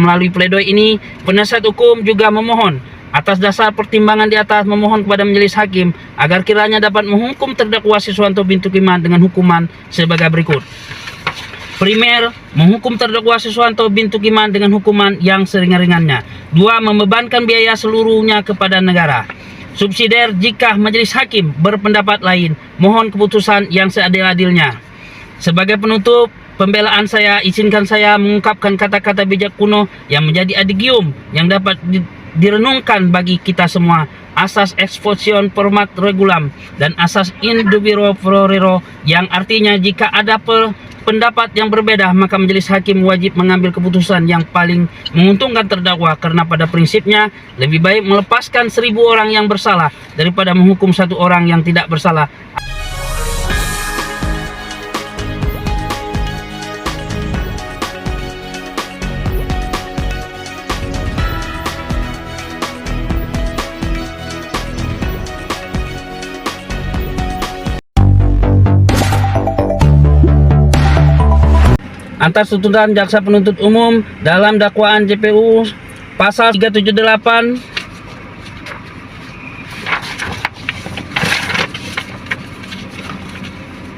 Melalui pledoi ini, penasihat hukum juga memohon atas dasar pertimbangan di atas memohon kepada majelis hakim agar kiranya dapat menghukum terdakwa Siswanto bintu Iman dengan hukuman sebagai berikut. Primer, menghukum terdakwa Siswanto bintu Iman dengan hukuman yang seringan-ringannya. 2. Membebankan biaya seluruhnya kepada negara. Subsidiar, jika majelis hakim berpendapat lain, mohon keputusan yang seadil-adilnya. Sebagai penutup pembelaan saya, izinkan saya mengungkapkan kata-kata bijak kuno yang menjadi adigium yang dapat direnungkan bagi kita semua. Asas exposition format regulam dan asas in dubio pro reo, yang artinya jika ada pendapat yang berbeda, maka majelis hakim wajib mengambil keputusan yang paling menguntungkan terdakwa, karena pada prinsipnya lebih baik melepaskan 1000 orang yang bersalah daripada menghukum 1 orang yang tidak bersalah. Atas tuntutan jaksa penuntut umum dalam dakwaan JPU pasal 378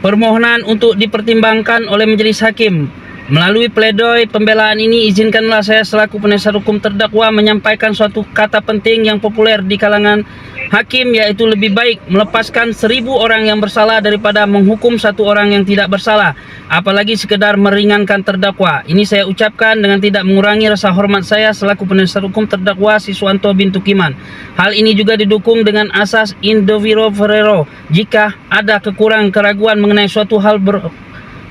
permohonan untuk dipertimbangkan oleh majelis hakim. Melalui pledoi pembelaan ini, izinkanlah saya selaku penasihat hukum terdakwa menyampaikan suatu kata penting yang populer di kalangan hakim, yaitu lebih baik melepaskan 1000 orang yang bersalah daripada menghukum 1 orang yang tidak bersalah, apalagi sekedar meringankan terdakwa. Ini saya ucapkan dengan tidak mengurangi rasa hormat saya selaku penasihat hukum terdakwa Siswanto bintu Iman. Hal ini juga didukung dengan asas in dubio pro reo. Jika ada kekurangan keraguan mengenai suatu hal,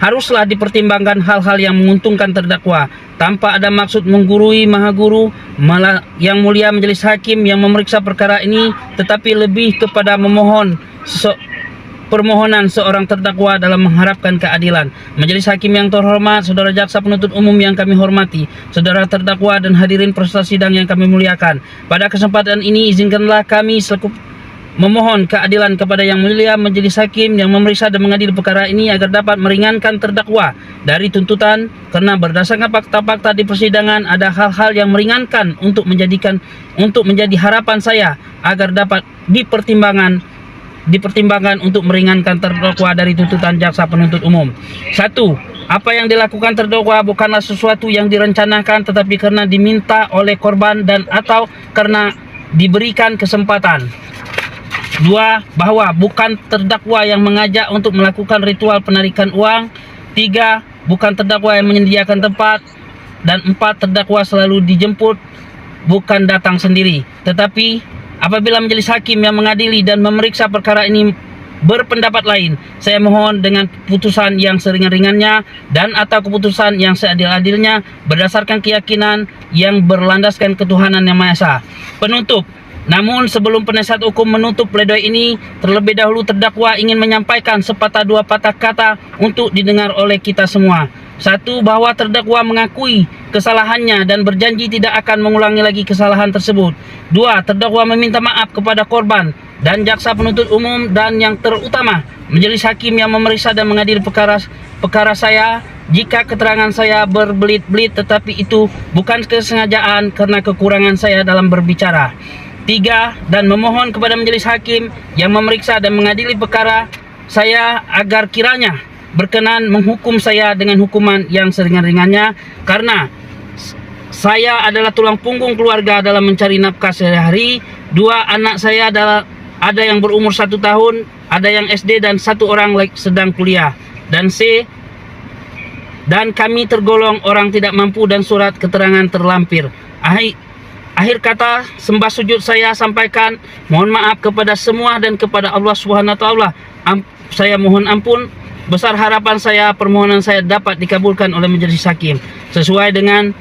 haruslah dipertimbangkan hal-hal yang menguntungkan terdakwa tanpa ada maksud menggurui maha guru malah yang mulia majelis hakim yang memeriksa perkara ini, tetapi lebih kepada permohonan seorang terdakwa dalam mengharapkan keadilan. Majelis hakim yang terhormat, saudara jaksa penuntut umum yang kami hormati, saudara terdakwa dan hadirin peserta sidang yang kami muliakan. Pada kesempatan ini, izinkanlah kami selaku memohon keadilan kepada yang mulia majelis hakim yang memeriksa dan mengadili perkara ini agar dapat meringankan terdakwa dari tuntutan, karena berdasarkan fakta-fakta di persidangan ada hal-hal yang meringankan untuk menjadi harapan saya agar dapat dipertimbangkan untuk meringankan terdakwa dari tuntutan jaksa penuntut umum. 1. Apa yang dilakukan terdakwa bukanlah sesuatu yang direncanakan, tetapi karena diminta oleh korban dan atau karena diberikan kesempatan. 2. Bahwa bukan terdakwa yang mengajak untuk melakukan ritual penarikan uang. 3. Bukan terdakwa yang menyediakan tempat. Dan 4. Terdakwa selalu dijemput, bukan datang sendiri. Tetapi apabila majelis hakim yang mengadili dan memeriksa perkara ini berpendapat lain, saya mohon dengan putusan yang seringan-ringannya dan atau keputusan yang seadil-adilnya berdasarkan keyakinan yang berlandaskan ketuhanan yang Maha Esa. Penutup. Namun sebelum penasihat hukum menutup pledoi ini, terlebih dahulu terdakwa ingin menyampaikan sepatah dua patah kata untuk didengar oleh kita semua. 1. Bahwa terdakwa mengakui kesalahannya dan berjanji tidak akan mengulangi lagi kesalahan tersebut. 2. Terdakwa meminta maaf kepada korban dan jaksa penuntut umum, dan yang terutama majelis hakim yang memeriksa dan mengadili perkara saya jika keterangan saya berbelit-belit, tetapi itu bukan kesengajaan karena kekurangan saya dalam berbicara. 3. Dan memohon kepada majelis hakim yang memeriksa dan mengadili perkara saya agar kiranya berkenan menghukum saya dengan hukuman yang seringan-ringannya, karena saya adalah tulang punggung keluarga dalam mencari nafkah sehari-hari. 2. Anak saya ada yang berumur 1 tahun, ada yang SD, dan 1 orang sedang kuliah. Dan C. Dan kami tergolong orang tidak mampu dan surat keterangan terlampir. Akhir kata, sembah sujud saya sampaikan mohon maaf kepada semua dan kepada Allah Subhanahu wa taala. Saya mohon ampun. Besar harapan saya permohonan saya dapat dikabulkan oleh majelis hakim. Sesuai dengan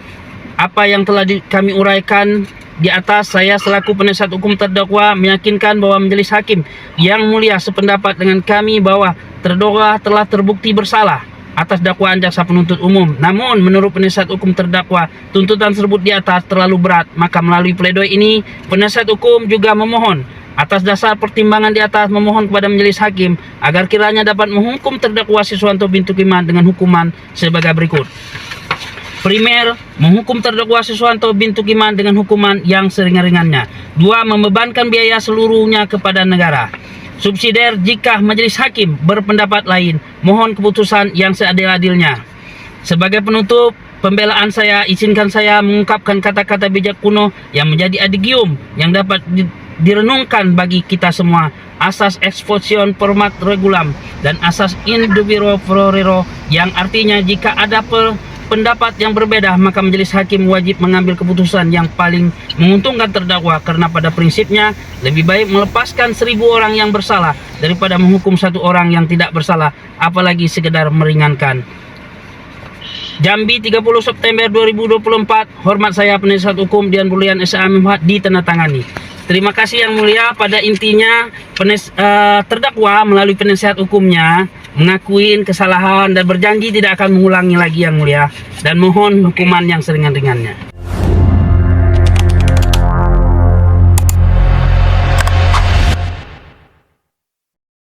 apa yang telah kami uraikan di atas, saya selaku penasihat hukum terdakwa meyakinkan bahwa majelis hakim yang mulia sependapat dengan kami bahwa terdakwa telah terbukti bersalah atas dakwaan jaksa penuntut umum. Namun menurut penasihat hukum terdakwa, tuntutan tersebut di atas terlalu berat. Maka melalui pledoi ini, penasihat hukum juga memohon atas dasar pertimbangan di atas memohon kepada majelis hakim agar kiranya dapat menghukum terdakwa Siswanto bintu Iman dengan hukuman sebagai berikut. Primer, menghukum terdakwa Siswanto bin Tukiman dengan hukuman yang seringan-ringannya. 2. Membebankan biaya seluruhnya kepada negara. Subsidiar, jika majelis hakim berpendapat lain, mohon keputusan yang seadil-adilnya. Sebagai penutup pembelaan saya, izinkan saya mengungkapkan kata-kata bijak kuno yang menjadi adigium yang dapat direnungkan bagi kita semua. Asas exposition format regulam dan asas in dubio pro reo, yang artinya jika ada pendapat yang berbeda, maka majelis hakim wajib mengambil keputusan yang paling menguntungkan terdakwa, karena pada prinsipnya lebih baik melepaskan 1000 orang yang bersalah daripada menghukum 1 orang yang tidak bersalah, apalagi sekedar meringankan. Jambi, 30 September 2024. Hormat saya penasihat hukum Dian Berlian SH Muhammad ditandatangani. Terima kasih Yang Mulia. Pada intinya terdakwa melalui penasihat hukumnya mengakuin kesalahan dan berjanji tidak akan mengulangi lagi Yang Mulia, dan mohon hukuman yang seringan-ringannya.